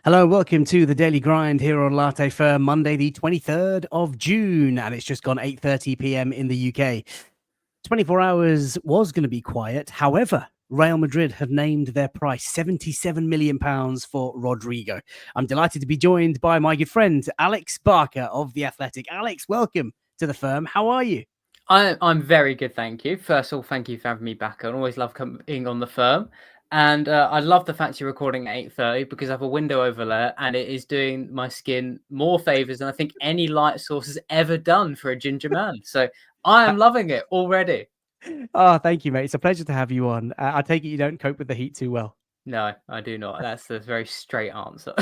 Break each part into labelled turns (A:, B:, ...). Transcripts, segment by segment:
A: Hello, welcome to the Daily Grind here on Latte Firm, Monday, the 23rd of June, and it's just gone 8:30 p.m. in the UK. 24 hours was going to be quiet. However, Real Madrid have named their price £77 million for Rodrygo. I'm delighted to be joined by my good friend, Alex Barker of The Athletic. Alex, welcome to the firm. How are you?
B: I'm very good, thank you. First of all, thank you for having me back. I always love coming on the firm. And I love the fact you're recording at 8:30 because I have a window over there and it is doing my skin more favors than I think any light source has ever done for a ginger man. So I am loving it already.
A: Oh, thank you, mate. It's a pleasure to have you on. I take it you don't cope with the heat too well.
B: No, I do not. That's a very straight answer.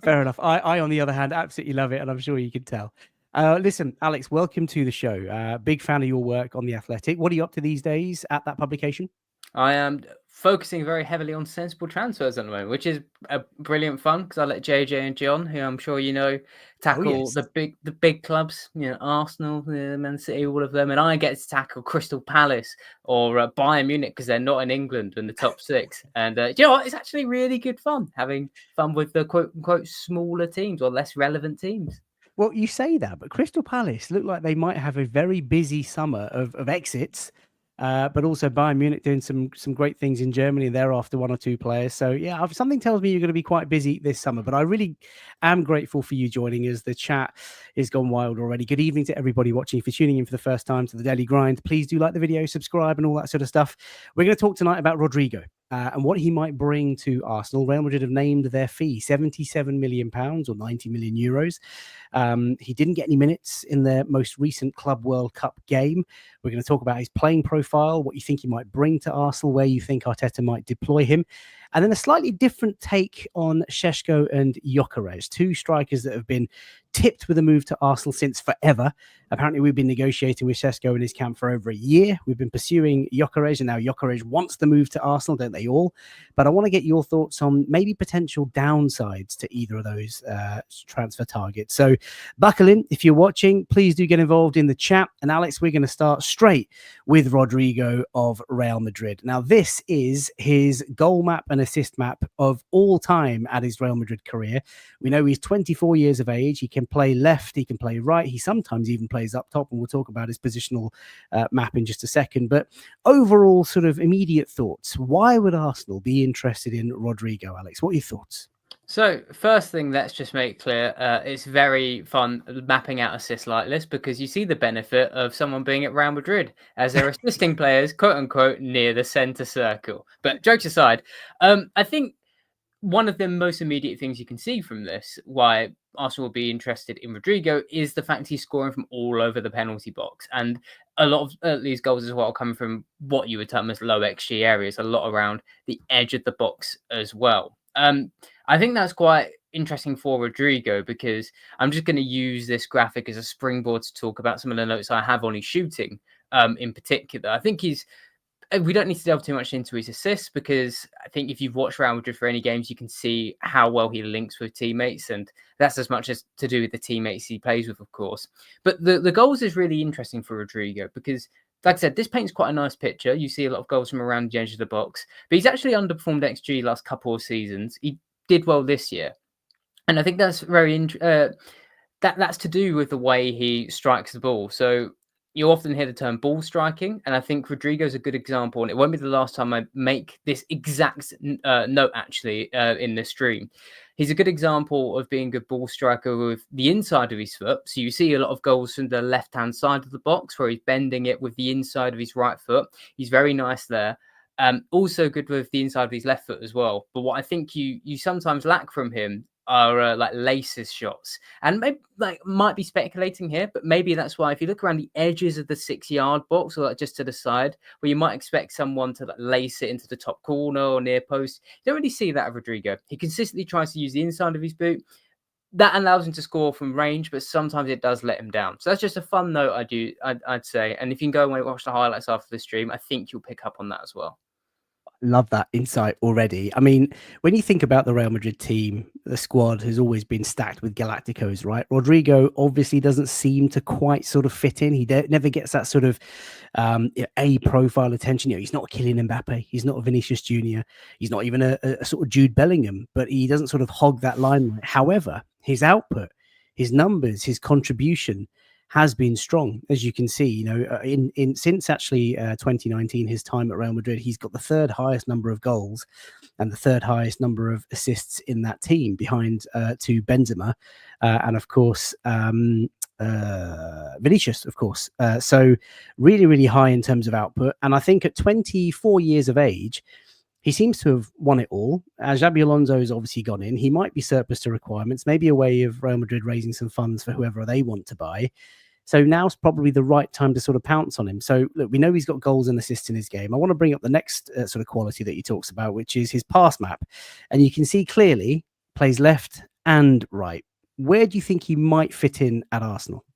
A: Fair enough. On the other hand, absolutely love it, and I'm sure you can tell. Listen, Alex, welcome to the show. Big fan of your work on The Athletic. What are you up to these days at that publication?
B: I am focusing very heavily on sensible transfers at the moment, which is a brilliant fun because I let JJ and John, who I'm sure you know,
A: Oh,
B: tackle
A: yes.
B: the big clubs, Arsenal, Man City, all of them, and I get to tackle Crystal Palace or Bayern Munich because they're not in England in the top six. And you know what? It's actually really good fun having fun with the quote unquote smaller teams or less relevant teams.
A: Well, you say that, but Crystal Palace look like they might have a very busy summer of exits. But also Bayern Munich doing some great things in Germany. They're after one or two players. So yeah, something tells me you're going to be quite busy this summer. But I really am grateful for you joining us. The chat is gone wild already. Good evening to everybody watching. If you're tuning in for the first time to the Daily Grind, please do like the video, subscribe, and all that sort of stuff. We're going to talk tonight about Rodrygo. And what he might bring to Arsenal. Real Madrid have named their fee £77 million or 90 million euros. He didn't get any minutes in their most recent Club World Cup game. We're going to talk about his playing profile, what you think he might bring to Arsenal, where you think Arteta might deploy him, and then a slightly different take on Šeško and Gyökeres, two strikers that have been tipped with a move to Arsenal since forever. Apparently, we've been negotiating with Sesko in his camp for over a year. We've been pursuing Gyokeres, and now Gyokeres wants the move to Arsenal, don't they all? But I want to get your thoughts on maybe potential downsides to either of those transfer targets. So buckle in. If you're watching, please do get involved in the chat. And Alex, we're going to start straight with Rodrygo of Real Madrid. Now, this is his goal map and assist map of all time at his Real Madrid career. We know he's 24 years of age. He can play left. He can play right. He sometimes even plays up top. And we'll talk about his positional map in just a second. But overall, sort of immediate thoughts. Why would Arsenal be interested in Rodrygo, Alex? What are your thoughts?
B: So, first thing, let's just make clear, it's very fun mapping out assists like this because you see the benefit of someone being at Real Madrid as they're assisting players, quote unquote, near the centre circle. But jokes aside, I think one of the most immediate things you can see from this, why Arsenal will be interested in Rodrygo, is the fact he's scoring from all over the penalty box. And a lot of these goals as well come from what you would term as low XG areas, a lot around the edge of the box as well. I think that's quite interesting for Rodrygo because I'm just going to use this graphic as a springboard to talk about some of the notes I have on his shooting in particular. I think we don't need to delve too much into his assists because I think if you've watched Real Madrid for any games, you can see how well he links with teammates. And that's as much as to do with the teammates he plays with, of course. But the goals is really interesting for Rodrygo because, like I said, this paints quite a nice picture. You see a lot of goals from around the edge of the box, but he's actually underperformed XG last couple of seasons. He did well this year. And I think that's that's to do with the way he strikes the ball. So you often hear the term ball striking, and I think Rodrygo's a good example. And it won't be the last time I make this exact note actually in this stream. He's a good example of being a good ball striker with the inside of his foot. So you see a lot of goals from the left-hand side of the box where he's bending it with the inside of his right foot. He's very nice there. Also good with the inside of his left foot as well. But what I think you sometimes lack from him are like laces shots, and maybe might be speculating here, but maybe that's why if you look around the edges of the 6-yard box or like just to the side where you might expect someone to like lace it into the top corner or near post, you don't really see that of Rodrygo. He consistently tries to use the inside of his boot. That allows him to score from range, but sometimes it does let him down. So that's just a fun note I'd say. And if you can go away and watch the highlights after the stream, I think you'll pick up on that as well.
A: Love that insight already. I mean, when you think about the Real Madrid team, the squad has always been stacked with Galacticos, right? Rodrygo obviously doesn't seem to quite sort of fit in. He never gets that sort of A profile attention. You know, he's not a Kylian Mbappe. He's not a Vinicius Junior. He's not even a sort of Jude Bellingham, but he doesn't sort of hog that limelight. However, his output, his numbers, his contribution has been strong, as you can see. You know, in since actually 2019, his time at Real Madrid, he's got the third highest number of goals and the third highest number of assists in that team, behind to Benzema and of course Vinicius, of course. So really, really high in terms of output. And I think at 24 years of age, he seems to have won it all. Xabi Alonso's obviously gone in. He might be surplus to requirements, maybe a way of Real Madrid raising some funds for whoever they want to buy. So now's probably the right time to sort of pounce on him. So look, we know he's got goals and assists in his game. I want to bring up the next sort of quality that he talks about, which is his pass map. And you can see clearly plays left and right. Where do you think he might fit in at Arsenal?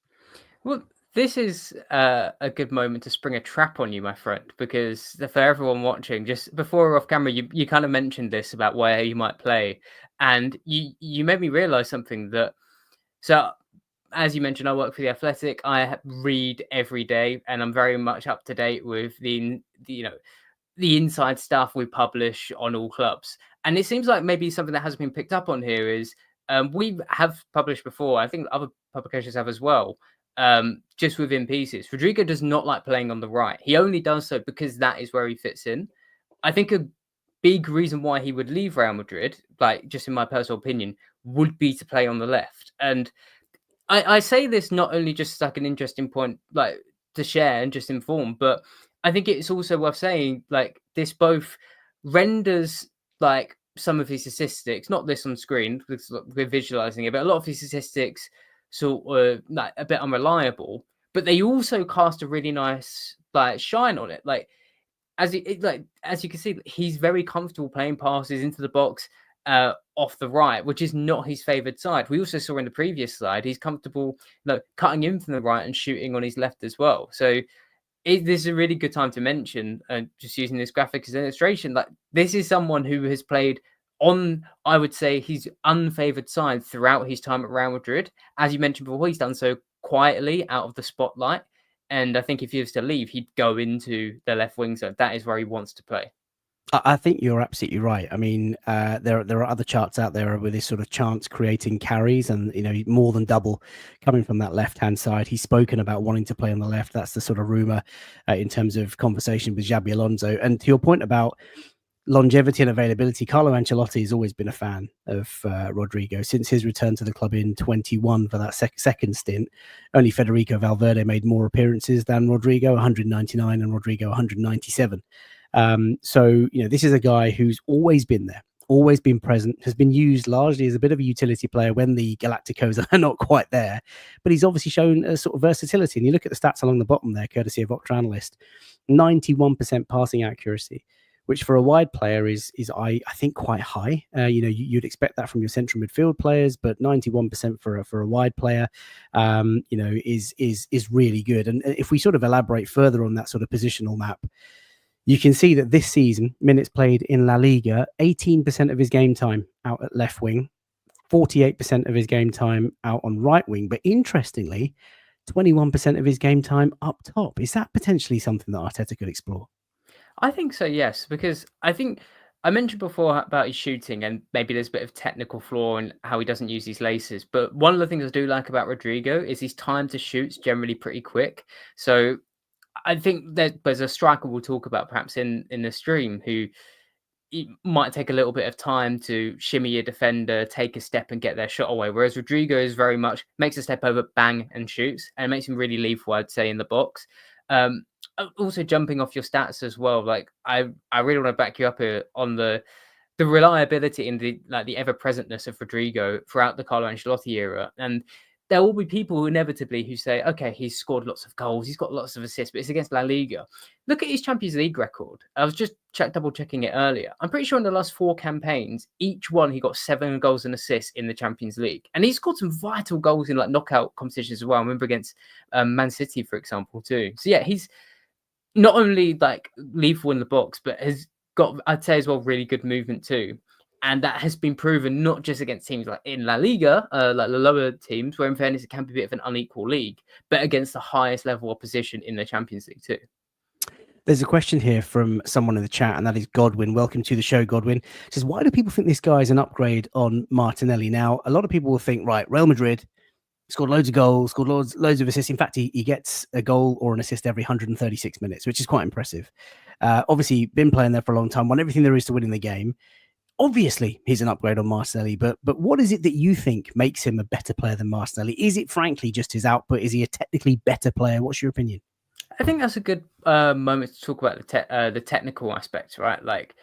B: Well, this is a good moment to spring a trap on you, my friend, because for everyone watching, just before we're off camera, you kind of mentioned this about where you might play, and you made me realize something that. So, as you mentioned, I work for The Athletic. I read every day, and I'm very much up to date with the inside stuff we publish on all clubs. And it seems like maybe something that hasn't been picked up on here is we have published before. I think other publications have as well. Just within pieces, Rodrygo does not like playing on the right. He only does so because that is where he fits in. I think a big reason why he would leave Real Madrid, like just in my personal opinion, would be to play on the left. And I say this not only just like an interesting point, like to share and just inform, but I think it's also worth saying, like, this both renders like some of his statistics, not this on screen because we're visualizing it, but a lot of his statistics sort of like a bit unreliable, but they also cast a really nice like shine on it. Like as you can see, he's very comfortable playing passes into the box off the right, which is not his favoured side. We also saw in the previous slide he's comfortable, cutting in from the right and shooting on his left as well. So this is a really good time to mention, just using this graphic as an illustration, like this is someone who has played on, I would say, his unfavoured side throughout his time at Real Madrid. As you mentioned before, he's done so quietly out of the spotlight. And I think if he was to leave, he'd go into the left wing zone. That is where he wants to play.
A: I think you're absolutely right. I mean, there are other charts out there with this sort of chance creating carries, and you know, more than double coming from that left hand side. He's spoken about wanting to play on the left. That's the sort of rumor in terms of conversation with Xabi Alonso. And to your point about longevity and availability, Carlo Ancelotti has always been a fan of Rodrygo since his return to the club in 21 for that second stint. Only Federico Valverde made more appearances than Rodrygo, 199, and Rodrygo 197. So, you know, this is a guy who's always been there, always been present, has been used largely as a bit of a utility player when the Galacticos are not quite there. But he's obviously shown a sort of versatility. And you look at the stats along the bottom there, courtesy of Optra Analyst, 91% passing accuracy, which for a wide player is I think quite high. You know, you'd expect that from your central midfield players, but 91% for a wide player, you know, is really good. And if we sort of elaborate further on that sort of positional map, you can see that this season, minutes played in La Liga, 18% of his game time out at left wing, 48% of his game time out on right wing. But interestingly, 21% of his game time up top. Is that potentially something that Arteta could explore?
B: I think so, yes, because I think I mentioned before about his shooting and maybe there's a bit of technical flaw in how he doesn't use his laces. But one of the things I do like about Rodrygo is his time to shoot's generally pretty quick. So I think there's a striker we'll talk about perhaps in the stream who it might take a little bit of time to shimmy a defender, take a step and get their shot away. Whereas Rodrygo is very much makes a step over, bang, and shoots, and it makes him really lethal, I'd say, in the box. Also jumping off your stats as well, like I really want to back you up here on the reliability and the ever presentness of Rodrygo throughout the Carlo Ancelotti era. And there will be people inevitably who say, okay, he's scored lots of goals, he's got lots of assists, but it's against La Liga. Look at his Champions League record. I was just double checking it earlier. I'm pretty sure in the last 4 campaigns, each one he got 7 goals and assists in the Champions League. And he scored some vital goals in like knockout competitions as well. I remember against Man City, for example, too. So yeah, he's not only like lethal in the box, but has got, I'd say as well, really good movement too. And that has been proven not just against teams like in La Liga, like the lower teams, where in fairness it can be a bit of an unequal league, but against the highest level opposition in the Champions League too.
A: There's a question here from someone in the chat, and that is Godwin. Welcome to the show, Godwin. It says, why do people think this guy is an upgrade on Martinelli? Now, a lot of people will think, right, Real Madrid scored loads of goals, scored loads of assists. In fact, he gets a goal or an assist every 136 minutes, which is quite impressive. Obviously, been playing there for a long time, won everything there is to win in the game. Obviously, he's an upgrade on Martinelli, but what is it that you think makes him a better player than Martinelli? Is it frankly just his output? Is he a technically better player? What's your opinion?
B: I think that's a good moment to talk about the technical aspects, right? Like,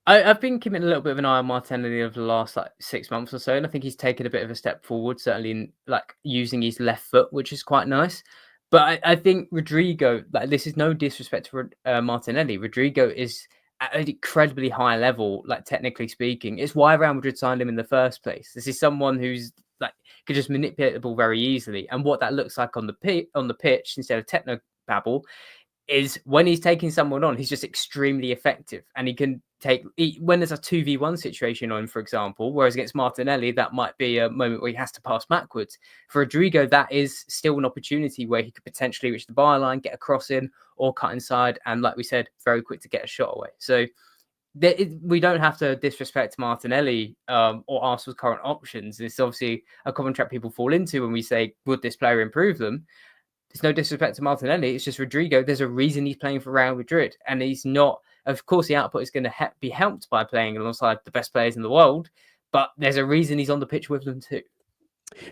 B: I've been keeping a little bit of an eye on Martinelli over the last like 6 months or so, and I think he's taken a bit of a step forward, certainly in like using his left foot, which is quite nice. But I think Rodrygo, like, this is no disrespect to Martinelli. Rodrygo is at an incredibly high level, like technically speaking. It's why Real Madrid signed him in the first place. This is someone who's like could just manipulate the ball very easily, and what that looks like on the pitch instead of techno babble is when he's taking someone on, he's just extremely effective, and he can when there's a 2v1 situation on, for example, whereas against Martinelli, that might be a moment where he has to pass backwards. For Rodrygo, that is still an opportunity where he could potentially reach the byline, get a cross in, or cut inside, and like we said, very quick to get a shot away. So we don't have to disrespect Martinelli or Arsenal's current options. It's obviously a common trap people fall into when we say, would this player improve them? There's no disrespect to Martinelli. It's just Rodrygo. There's a reason he's playing for Real Madrid, and he's not. Of course, the output is going to be helped by playing alongside the best players in the world, but there's a reason he's on the pitch with them too.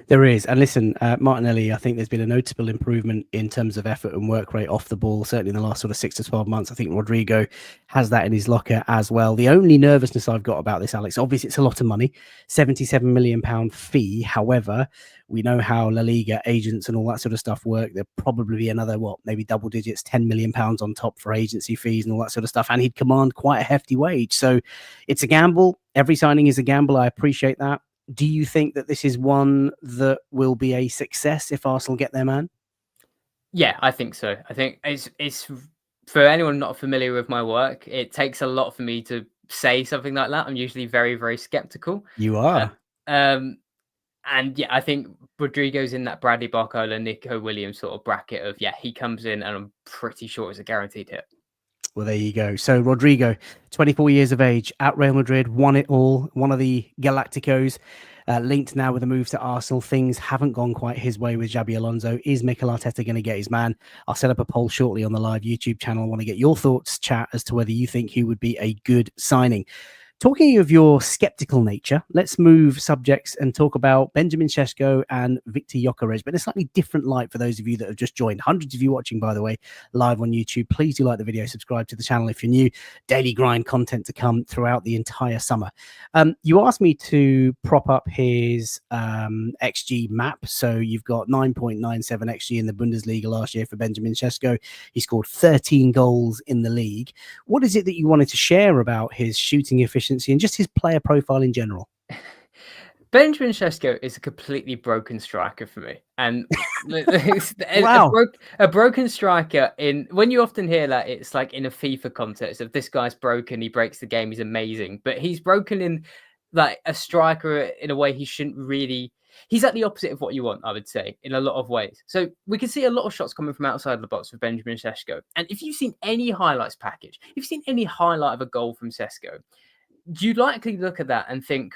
A: There is. And listen, Martinelli, I think there's been a notable improvement in terms of effort and work rate off the ball, certainly in the last sort of 6 to 12 months. I think Rodrygo has that in his locker as well. The only nervousness I've got about this, Alex, obviously it's a lot of money, £77 million fee. However, we know how La Liga agents and all that sort of stuff work. There'll probably be another, maybe double digits, £10 million on top for agency fees and all that sort of stuff. And he'd command quite a hefty wage. So it's a gamble. Every signing is a gamble. I appreciate that. Do you think that this is one that will be a success if Arsenal get their man?
B: Yeah, I think so. I think it's for anyone not familiar with my work, it takes a lot for me to say something like that. I'm usually very, very skeptical.
A: You are.
B: And yeah, I think Rodrygo's in that Bradley Barcola, Nico Williams sort of bracket of, yeah, he comes in and I'm pretty sure it's a guaranteed hit.
A: Well, there you go. So Rodrygo, 24 years of age, at Real Madrid, won it all. One of the Galacticos, linked now with a move to Arsenal. Things haven't gone quite his way with Xabi Alonso. Is Mikel Arteta going to get his man? I'll set up a poll shortly on the live YouTube channel. I want to get your thoughts, chat, as to whether you think he would be a good signing. Talking of your skeptical nature, let's move subjects and talk about Benjamin Šeško and Viktor Gyokeres, but in a slightly different light for those of you that have just joined. Hundreds of you watching, by the way, live on YouTube. Please do like the video, subscribe to the channel if you're new. Daily grind content to come throughout the entire summer. You asked me to prop up his XG map. So you've got 9.97 XG in the Bundesliga last year for Benjamin Šeško. He scored 13 goals in the league. What is it that you wanted to share about his shooting efficiency and just his player profile in general?
B: Benjamin Šeško is a completely broken striker for me, and
A: wow.
B: a broken striker when you often hear that, it's like in a FIFA context of this guy's broken, he breaks the game, he's amazing, but he's broken in like a striker in a way he shouldn't really. He's at the opposite of what you want, I would say, in a lot of ways. So we can see a lot of shots coming from outside the box with Benjamin Šeško, and if you've seen any highlights package, if you've seen any highlight of a goal from Sesko, you'd likely look at that and think,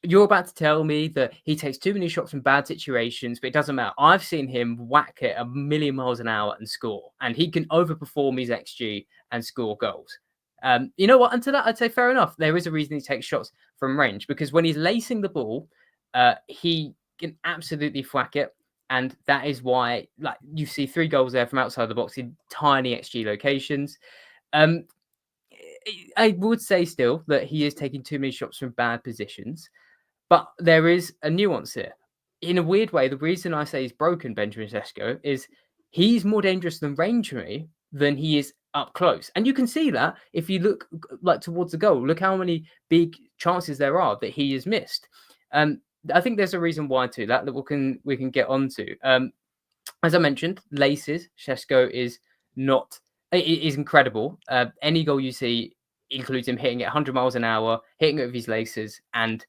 B: you're about to tell me that he takes too many shots from bad situations, but it doesn't matter. I've seen him whack it a million miles an hour and score, and he can overperform his XG and score goals. You know what? And to that, I'd say fair enough. There is a reason he takes shots from range, because when he's lacing the ball, he can absolutely whack it. And that is why, like, you see 3 goals there from outside the box in tiny XG locations. I would say still that he is taking too many shots from bad positions, but there is a nuance here. In a weird way, the reason I say he's broken, Benjamin Sesko, is he's more dangerous than range for me than he is up close. And you can see that if you look like towards the goal. Look how many big chances there are that he has missed. I think there's a reason why too, that we can get onto. As I mentioned, laces, Sesko is incredible. Any goal you see, includes him hitting it 100 miles an hour, hitting it with his laces, and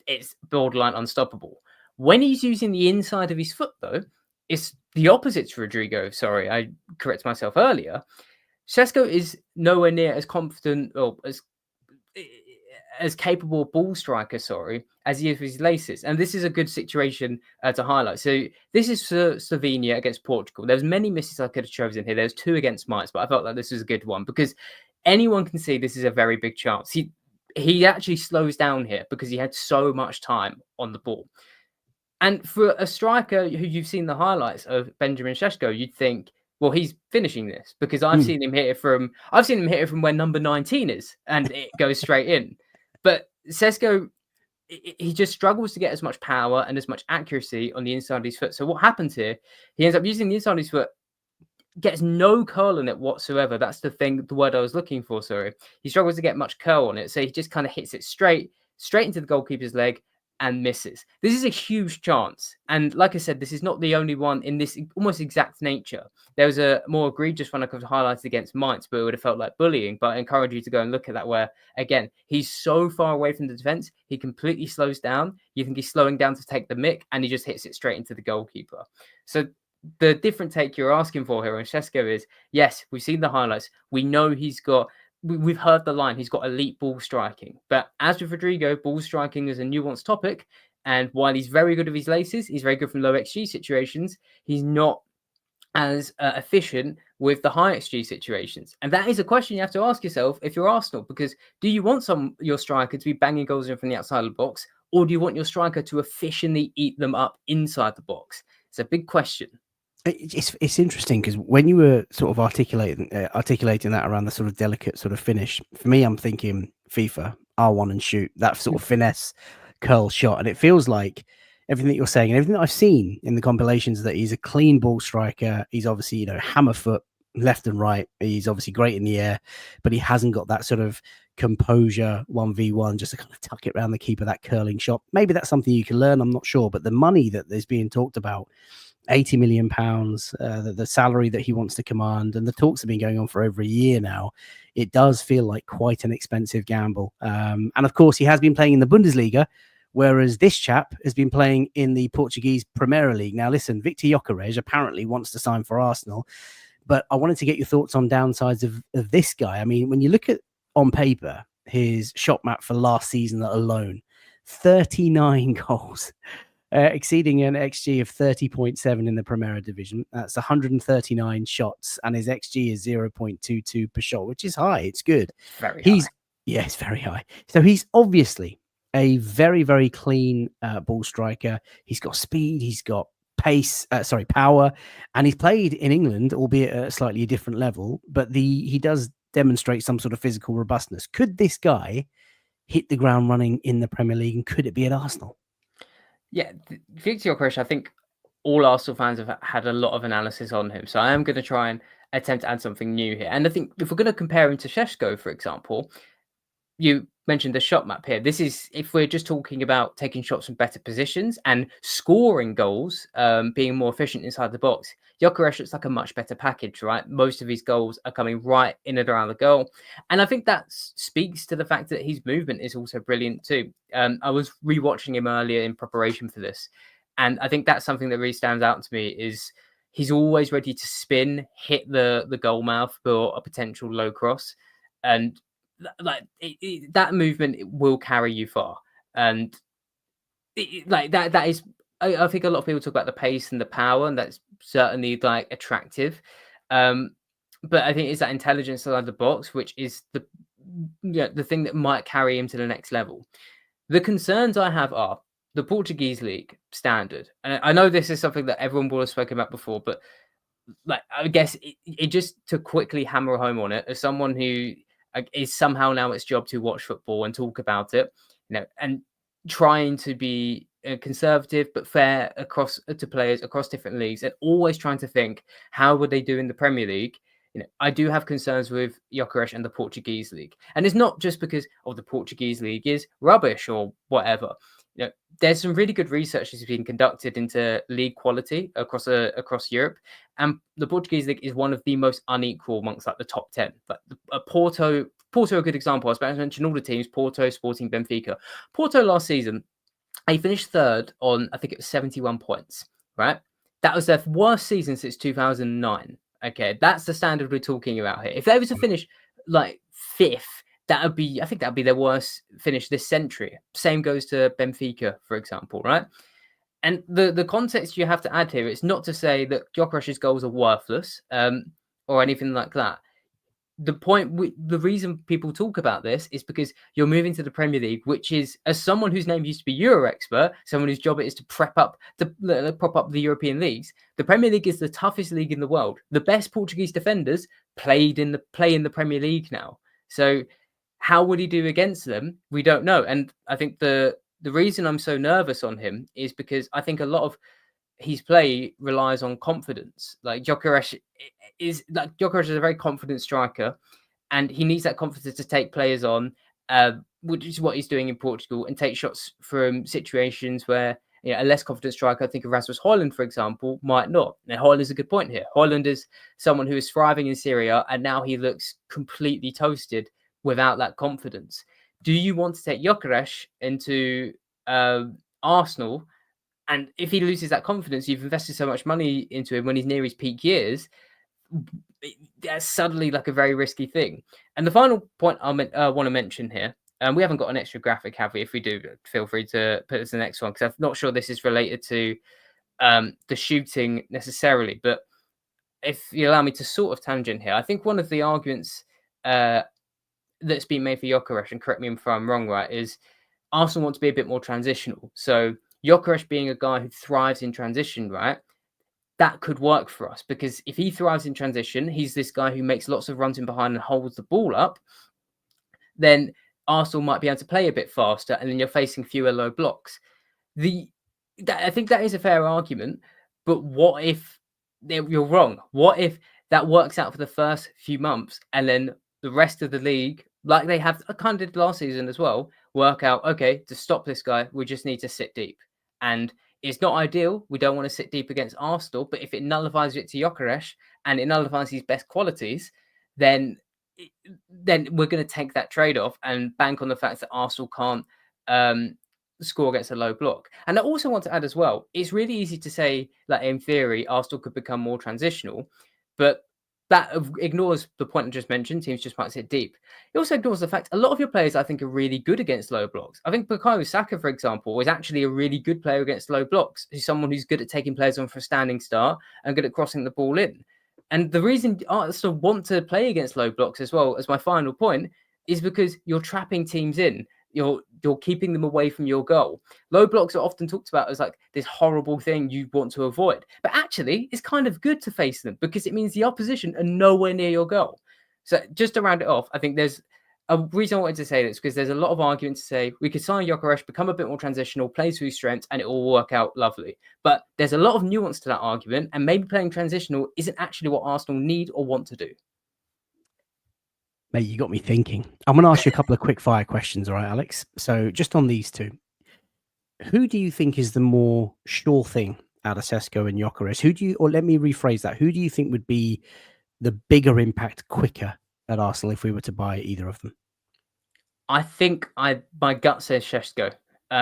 B: it's borderline unstoppable. When he's using the inside of his foot, though, it's the opposite to Rodrygo. Sorry, I corrected myself earlier. Sesko is nowhere near as confident or as capable ball striker, as he is with his laces. And this is a good situation to highlight. So this is for Slovenia against Portugal. There's many misses I could have chosen here. There's 2 against Mainz, but I felt like this was a good one because anyone can see this is a very big chance. He actually slows down here because he had so much time on the ball. And for a striker who you've seen the highlights of, Benjamin Šeško, you'd think, well, he's finishing this because I've seen him hit it from where number 19 is, and it goes straight in. But Sesko, he just struggles to get as much power and as much accuracy on the inside of his foot. So what happens here? He ends up using the inside of his foot, gets no curl on it whatsoever. That's the word I was looking for. Sorry, he struggles to get much curl on it, so he just kind of hits it straight into the goalkeeper's leg and misses. This is a huge chance, and like I said, this is not the only one in this almost exact nature. There was a more egregious one I could have highlighted against Mainz, but it would have felt like bullying. But I encourage you to go and look at that, where again he's so far away from the defense, he completely slows down. You think he's slowing down to take the mick, and he just hits it straight into the goalkeeper. So the different take you're asking for here on Sesko is, yes, we've seen the highlights. We know we've heard the line, he's got elite ball striking. But as with Rodrygo, ball striking is a nuanced topic. And while he's very good with his laces, he's very good from low XG situations, he's not as efficient with the high XG situations. And that is a question you have to ask yourself if you're Arsenal, because do you want your striker to be banging goals in from the outside of the box, or do you want your striker to efficiently eat them up inside the box? It's a big question.
A: It's interesting because when you were sort of articulating that around the sort of delicate sort of finish, for me, I'm thinking FIFA R1 and shoot, that sort of finesse curl shot, and it feels like everything that you're saying and everything that I've seen in the compilations, that he's a clean ball striker. He's obviously, hammer foot left and right. He's obviously great in the air, but he hasn't got that sort of composure 1v1 just to kind of tuck it around the keeper, that curling shot. Maybe that's something you can learn, I'm not sure, but the money that is being talked about, £80 million, the salary that he wants to command, and the talks have been going on for over a year now, it does feel like quite an expensive gamble. And of course, he has been playing in the Bundesliga, whereas this chap has been playing in the Portuguese Premier League. Now, listen, Victor Gyokeres apparently wants to sign for Arsenal, but I wanted to get your thoughts on downsides of this guy. I mean, when you look at, on paper, his shot map for last season alone, 39 goals. Exceeding an XG of 30.7 in the Primera Division. That's 139 shots, and his XG is 0.22 per shot, which is high. It's good.
B: Very high.
A: Yeah, it's very high. So he's obviously a very, very clean ball striker. He's got speed, he's got power, and he's played in England, albeit at a slightly different level, but he does demonstrate some sort of physical robustness. Could this guy hit the ground running in the Premier League, and could it be at Arsenal?
B: Yeah, Victor Gyokeres, I think all Arsenal fans have had a lot of analysis on him. So I am going to try and attempt to add something new here. And I think if we're going to compare him to Šeško, for example, you mentioned the shot map here. This is if we're just talking about taking shots from better positions and scoring goals, being more efficient inside the box. Gyokeres looks like a much better package, right? Most of his goals are coming right in and around the goal. And I think that speaks to the fact that his movement is also brilliant too. I was rewatching him earlier in preparation for this. And I think that's something that really stands out to me is he's always ready to spin, hit the goal mouth for a potential low cross. And that movement will carry you far. And that is, I think a lot of people talk about the pace and the power, and that's certainly attractive. But I think it's that intelligence outside the box, which is the thing that might carry him to the next level. The concerns I have are the Portuguese league standard. And I know this is something that everyone will have spoken about before, but I guess it just to quickly hammer home on it, as someone who is somehow now its job to watch football and talk about it, and trying to be conservative but fair to players across different leagues, and always trying to think, how would they do in the Premier League? I do have concerns with Gyokeres and the Portuguese league, and it's not just because the Portuguese league is rubbish or whatever. There's some really good research that's been conducted into league quality across Europe, and the Portuguese league is one of the most unequal amongst the top 10. But Porto Porto are a good example. I was about to mention all the teams: Porto, Sporting, Benfica. Porto last season, they finished third on, I think it was 71 points, right? That was their worst season since 2009. Okay, that's the standard we're talking about here. If they were to finish like fifth, I think that would be their worst finish this century. Same goes to Benfica, for example, right? And the context you have to add here, it's not to say that Gyokeres' goals are worthless or anything like that. The reason people talk about this is because you're moving to the Premier League, which is, as someone whose name used to be Euro expert, someone whose job it is to prop up the European leagues. The Premier League is the toughest league in the world. The best Portuguese defenders play in the Premier League now. So how would he do against them? We don't know. And I think the reason I'm so nervous on him is because I think a lot of his play relies on confidence. Like Gyokeres is a very confident striker, and he needs that confidence to take players on, which is what he's doing in Portugal, and take shots from situations where a less confident striker, I think of Rasmus Højlund, for example, might not. Now, Højlund is a good point here. Højlund is someone who is thriving in Syria, and now he looks completely toasted without that confidence. Do you want to take Gyokeres into Arsenal? And if he loses that confidence, you've invested so much money into him when he's near his peak years, that's suddenly like a very risky thing. And the final point I want to mention here, we haven't got an extra graphic, have we? If we do, feel free to put us the next one, because I'm not sure this is related to the shooting necessarily. But if you allow me to sort of tangent here, I think one of the arguments that's been made for Gyokeres, and correct me if I'm wrong, right, is Arsenal want to be a bit more transitional. So Gyokeres being a guy who thrives in transition, right? That could work for us, because if he thrives in transition, he's this guy who makes lots of runs in behind and holds the ball up, then Arsenal might be able to play a bit faster, and then you're facing fewer low blocks. I think that is a fair argument, but what if you're wrong? What if that works out for the first few months, and then the rest of the league, like they have kind of did last season as well, work out, okay, to stop this guy, we just need to sit deep. And it's not ideal. We don't want to sit deep against Arsenal, but if it nullifies it to Gyokeres and it nullifies his best qualities, then we're going to take that trade-off and bank on the fact that Arsenal can't score against a low block. And I also want to add as well, it's really easy to say that in theory, Arsenal could become more transitional, but that ignores the point I just mentioned. Teams just might sit deep. It also ignores the fact a lot of your players, I think, are really good against low blocks. I think Bukayo Saka, for example, is actually a really good player against low blocks. He's someone who's good at taking players on for a standing start and good at crossing the ball in. And the reason Arsenal want to play against low blocks as well, as my final point, is because you're trapping teams in. You're keeping them away from your goal. Low blocks are often talked about as like this horrible thing you want to avoid. But actually, it's kind of good to face them, because it means the opposition are nowhere near your goal. So just to round it off, I think there's a reason I wanted to say this, because there's a lot of arguments to say we could sign Gyokeres, become a bit more transitional, play to his strengths, and it will work out lovely. But there's a lot of nuance to that argument, and maybe playing transitional isn't actually what Arsenal need or want to do.
A: Mate, you got me thinking. I'm going to ask you a couple of quick fire questions, all right, Alex? So just on these two, who do you think is the more sure thing out of Sesko and Gyokeres? Or let me rephrase that. Who do you think would be the bigger impact quicker at Arsenal if we were to buy either of them?
B: I think my gut says Šeško,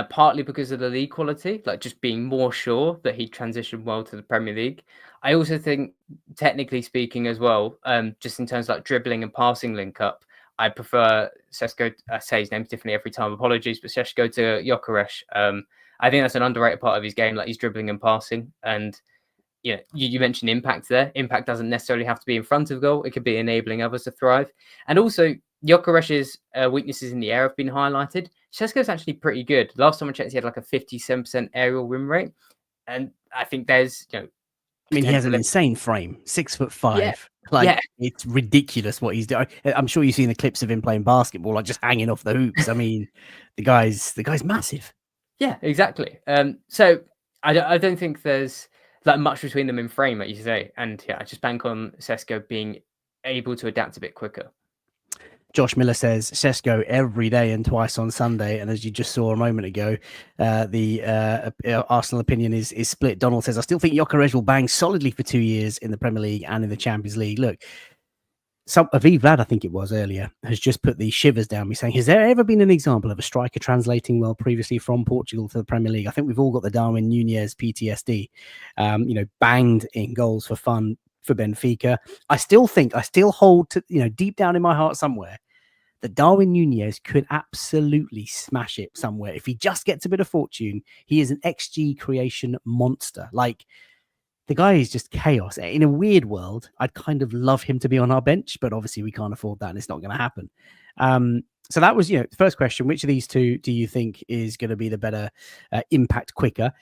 B: partly because of the league quality, like just being more sure that he'd transition well to the Premier League. I also think, technically speaking as well, just in terms of like dribbling and passing link up, I prefer Sesko. I say his name differently every time, apologies, but Šeško to Gyokeres. I think that's an underrated part of his game, like he's dribbling and passing. And you mentioned impact there. Impact doesn't necessarily have to be in front of goal. It could be enabling others to thrive. And also, Gyokeres' weaknesses in the air have been highlighted. Šeško's actually pretty good. Last time I checked, he had like a 57% aerial win rate. And I think there's,
A: I mean, he has an insane frame, 6'5".
B: Yeah.
A: Like, it's ridiculous what he's doing. I'm sure you've seen the clips of him playing basketball, like just hanging off the hoops. I mean, the guy's massive.
B: Yeah, exactly. So I don't think there's like much between them in frame, like you say. And I just bank on Sesko being able to adapt a bit quicker.
A: Josh Miller says Sesko every day and twice on Sunday. And as you just saw a moment ago, the Arsenal opinion is split. Donald says, I still think Gyokeres will bang solidly for 2 years in the Premier League and in the Champions League. Look, Aviv Lad, I think it was earlier, has just put the shivers down me saying, has there ever been an example of a striker translating well previously from Portugal to the Premier League? I think we've all got the Darwin Nunez PTSD, banged in goals for fun for Benfica. I still hold to, deep down in my heart somewhere, that Darwin Nunez could absolutely smash it somewhere. If he just gets a bit of fortune, he is an XG creation monster. Like, the guy is just chaos. In a weird world, I'd kind of love him to be on our bench, but obviously we can't afford that and it's not going to happen. So that was, the first question. Which of these two do you think is going to be the better impact quicker?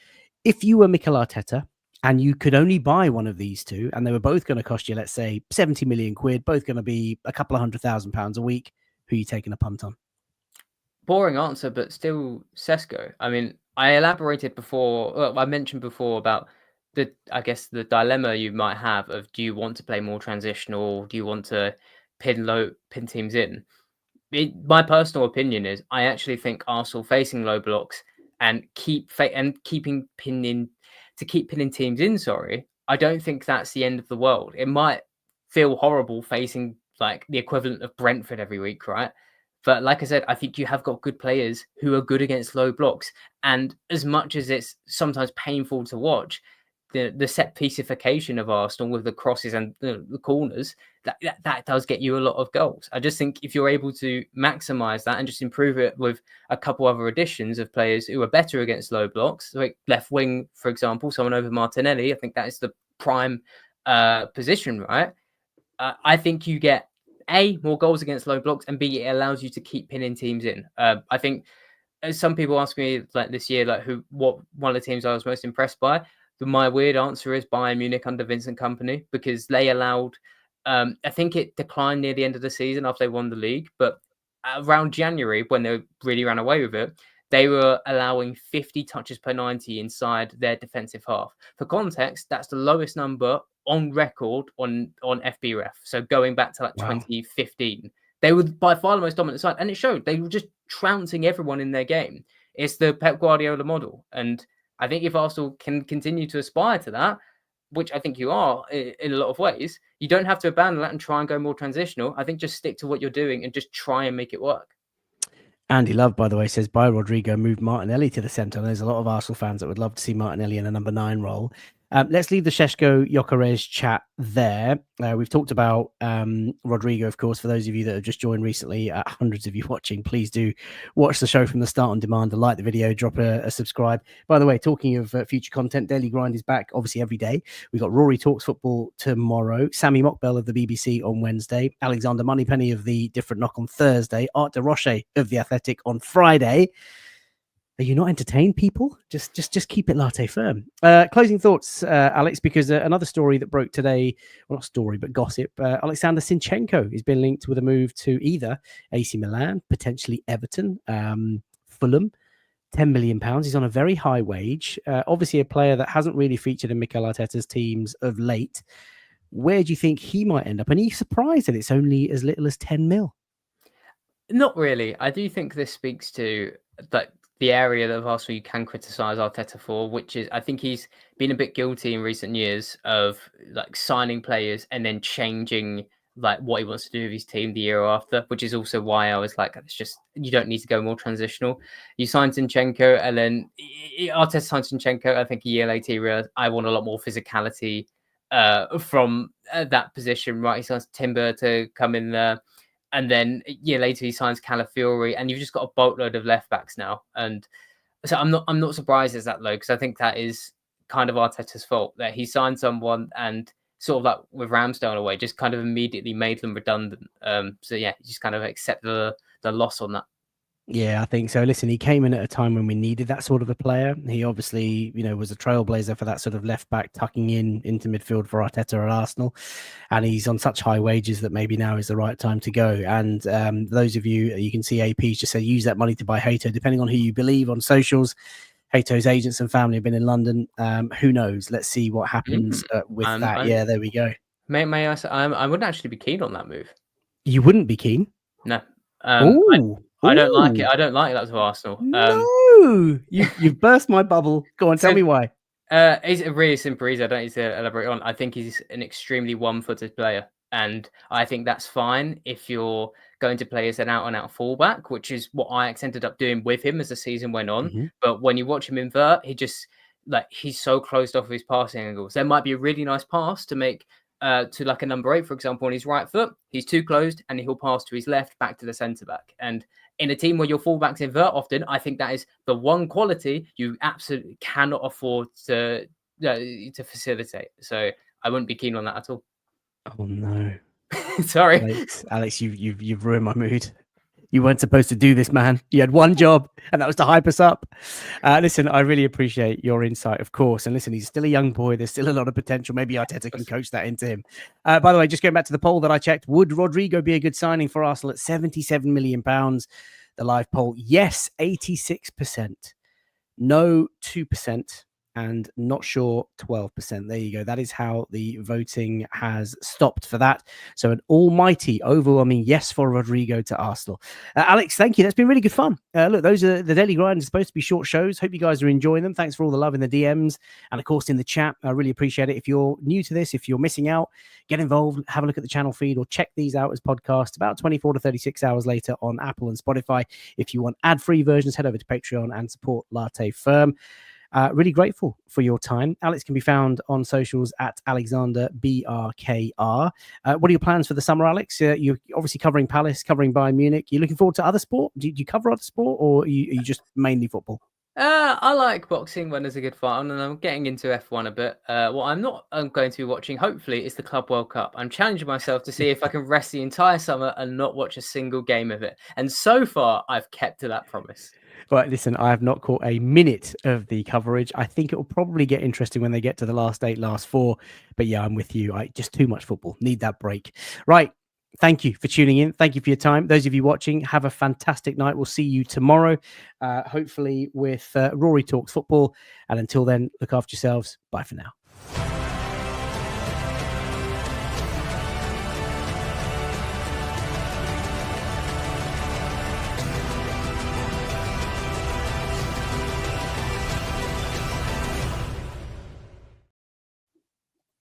A: If you were Mikel Arteta and you could only buy one of these two and they were both going to cost you, let's say, 70 million quid, both going to be a couple of £100,000 a week, who are you taking a punt on?
B: Boring answer, but still Sesko. I mean, I elaborated before, I mentioned before about the dilemma you might have of, do you want to play more transitional? Do you want to pin teams in? My personal opinion is, I actually think Arsenal facing low blocks and keeping pinning teams in. Sorry, I don't think that's the end of the world. It might feel horrible facing like the equivalent of Brentford every week, right? But like I said, I think you have got good players who are good against low blocks. And as much as it's sometimes painful to watch, the set pieceification of Arsenal with the crosses and the corners, that does get you a lot of goals. I just think if you're able to maximize that and just improve it with a couple other additions of players who are better against low blocks, like left wing, for example, someone over Martinelli, I think that is the prime position, right? I think you get A, more goals against low blocks, and B, it allows you to keep pinning teams in. I think, as some people ask me like this year, like what one of the teams I was most impressed by, my weird answer is Bayern Munich under Vincent Kompany, because they allowed, I think it declined near the end of the season after they won the league, but around January, when they really ran away with it, they were allowing 50 touches per 90 inside their defensive half. For context, that's the lowest number on record on FBref. So going back to like 2015, they were by far the most dominant side, and it showed. They were just trouncing everyone in their game. It's the Pep Guardiola model, and I think if Arsenal can continue to aspire to that, which I think you are in a lot of ways, you don't have to abandon that and try and go more transitional. I think just stick to what you're doing and just try and make it work.
A: Andy Love, by the way, says, by Rodrygo, moved Martinelli to the centre. There's a lot of Arsenal fans that would love to see Martinelli in a number 9 role. Let's leave the Šeško Gyökeres chat there. We've talked about Rodrygo, of course. For those of you that have just joined recently, hundreds of you watching, please do watch the show from the start on demand, and like the video, drop a subscribe. By the way, talking of future content, Daily Grind is back, obviously, every day. We've got Rory Talks Football tomorrow, Sammy Mockbell of the BBC on Wednesday, Alexander Moneypenny of the Different Knock on Thursday, Art de Roche of the Athletic on Friday. Are you not entertained, people? Just keep it latte firm. Closing thoughts, Alex, because another story that broke today, well, not story, but gossip. Alexander Zinchenko has been linked with a move to either AC Milan, potentially Everton, Fulham, £10 million. He's on a very high wage. Obviously, a player that hasn't really featured in Mikel Arteta's teams of late. Where do you think he might end up? And are you surprised that it's only as little as 10 mil?
B: Not really. I do think this speaks to the area of Arsenal you can criticise Arteta for, which is, I think he's been a bit guilty in recent years of like signing players and then changing like what he wants to do with his team the year after, which is also why I was like, it's just, you don't need to go more transitional. You signed Zinchenko, and then Arteta signed Zinchenko. I think a year later he realised, I want a lot more physicality from that position, right? He signs Timber to come in there. And then a year later, he signs Calafiori, and you've just got a boatload of left backs now. And so I'm not surprised it's that low, because I think that is kind of Arteta's fault, that he signed someone and sort of like with Ramsdale away, just kind of immediately made them redundant. So yeah, you just kind of accept the loss on that.
A: Yeah, I think so. Listen, he came in at a time when we needed that sort of a player. He obviously, was a trailblazer for that sort of left back tucking into midfield for Arteta at Arsenal. And he's on such high wages that maybe now is the right time to go. And those of you can see AP's just say, use that money to buy Hato, depending on who you believe on socials. Hato's agents and family have been in London. Who knows? Let's see what happens with that. Yeah, there we go.
B: May I say, I wouldn't actually be keen on that move.
A: You wouldn't be keen?
B: No.
A: I
B: don't like it. I don't like that to Arsenal.
A: No, you've burst my bubble. Go on, tell me why.
B: It's a really simple reason. I don't need to elaborate on. I think he's an extremely one-footed player. And I think that's fine if you're going to play as an out-and-out fullback, which is what Ajax ended up doing with him as the season went on.
A: Mhm.
B: But when you watch him invert, he's so closed off of his passing angles. There might be a really nice pass to make to like a number 8, for example, on his right foot. He's too closed and he'll pass to his left back to the centre-back. And in a team where your fullbacks invert often, I think that is the one quality you absolutely cannot afford to facilitate. So I wouldn't be keen on that at all.
A: Oh no.
B: Sorry.
A: Alex, you've ruined my mood. You weren't supposed to do this, man. You had one job, and that was to hype us up. Listen, I really appreciate your insight, of course. And listen, he's still a young boy. There's still a lot of potential. Maybe Arteta can coach that into him. By the way, just going back to the poll that I checked, would Rodrygo be a good signing for Arsenal at £77 million? The live poll, yes, 86%. No, 2%. And not sure, 12%. There you go. That is how the voting has stopped for that. So an almighty, overwhelming yes for Rodrygo to Arsenal. Alex, thank you. That's been really good fun. Look, those are the Daily Grind. It's supposed to be short shows. Hope you guys are enjoying them. Thanks for all the love in the DMs and, of course, in the chat. I really appreciate it. If you're new to this, if you're missing out, get involved, have a look at the channel feed or check these out as podcasts about 24 to 36 hours later on Apple and Spotify. If you want ad-free versions, head over to Patreon and support Latte Firm. Really grateful for your time. Alex can be found on socials at Alexander BRKR. What are your plans for the summer, Alex? You're obviously covering Palace, covering Bayern Munich. You looking forward to other sport? Do you cover other sport, or are you just mainly football?
B: I like boxing when there's a good fight on, and I'm getting into F1 a bit. What I'm going to be watching, hopefully, is the Club World Cup. I'm challenging myself to see if I can rest the entire summer and not watch a single game of it. And so far, I've kept to that promise.
A: Right, listen, I have not caught a minute of the coverage. I think it will probably get interesting when they get to the last 8, last 4. But yeah, I'm with you. Just too much football. Need that break. Right. Thank you for tuning in. Thank you for your time. Those of you watching, have a fantastic night. We'll see you tomorrow, hopefully with Rory Talks Football. And until then, look after yourselves. Bye for now.